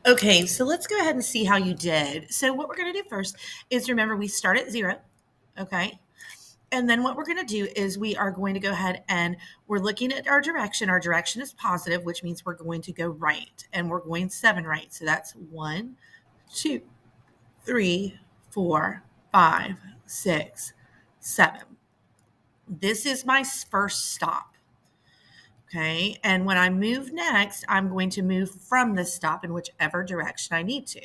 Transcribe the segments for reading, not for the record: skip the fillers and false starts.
Okay, so let's go ahead and see how you did. So what we're going to do first is remember we start at 0, okay? And then what we're going to do is we are going to go ahead and we're looking at our direction. Our direction is positive, which means we're going to go right, and we're going 7 right. So that's 1, 2, 3, 4, 5, 6, 7. This is my first stop. Okay, and when I move next, I'm going to move from this stop in whichever direction I need to.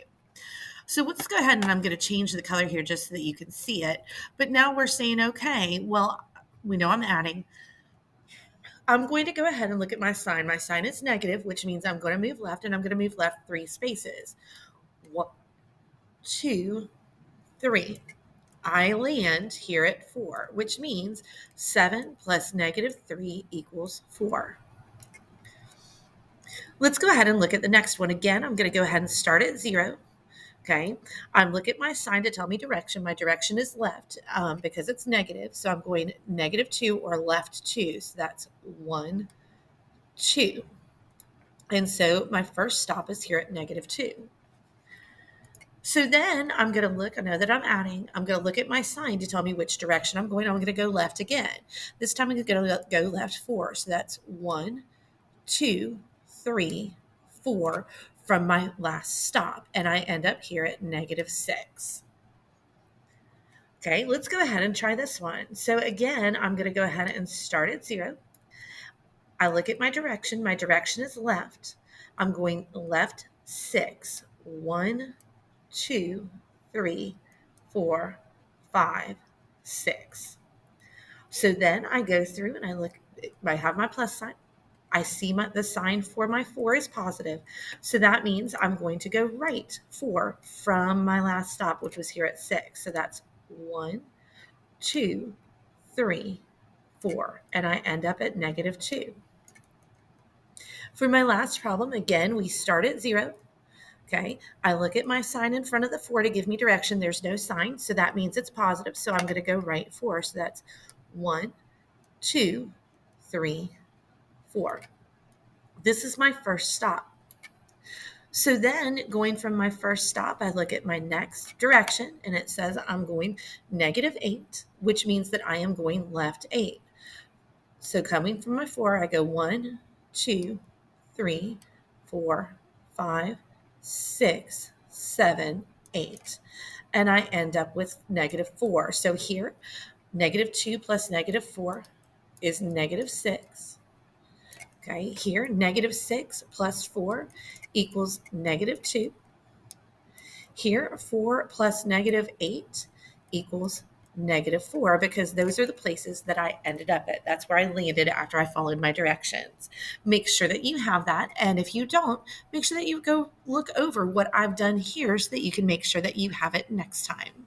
So let's go ahead and I'm going to change the color here just so that you can see it. But now we're saying, okay, well, we know I'm adding. I'm going to go ahead and look at my sign. My sign is negative, which means I'm going to move left, and I'm going to move left 3 spaces. 1, 2, 3. I land here at 4, which means 7 plus negative 3 equals 4. Let's go ahead and look at the next one. Again, I'm going to go ahead and start at 0. Okay, I'm looking at my sign to tell me direction. My direction is left because it's negative. So I'm going -2 or left 2. So that's 1, 2. And so my first stop is here at -2. So then I'm going to look, I know that I'm adding, I'm going to look at my sign to tell me which direction I'm going. I'm going to go left again. This time I'm going to go left 4. So that's 1, 2, 3, 4 from my last stop. And I end up here at -6. Okay, let's go ahead and try this one. So again, I'm going to go ahead and start at 0. I look at my direction. My direction is left. I'm going left 6. 1, 2, 3, 4, 5, 6. So then I go through and I look, I have my plus sign. I see the sign for my 4 is positive. So that means I'm going to go right 4 from my last stop, which was here at 6. So that's 1, 2, 3, 4. And I end up at -2. For my last problem, again, we start at 0. Okay, I look at my sign in front of the 4 to give me direction. There's no sign, so that means it's positive. So I'm going to go right 4. So that's 1, 2, 3, 4. This is my first stop. So then going from my first stop, I look at my next direction and it says I'm going -8, which means that I am going left 8. So coming from my 4, I go 1, 2, 3, 4, 5, 6, 7, 8. And I end up with -4. So here, -2 plus -4 is -6. Okay, here, -6 plus 4 equals -2. Here, 4 plus -8 equals -4 because those are the places that I ended up at. That's where I landed after I followed my directions. Make sure that you have that. And if you don't, make sure that you go look over what I've done here so that you can make sure that you have it next time.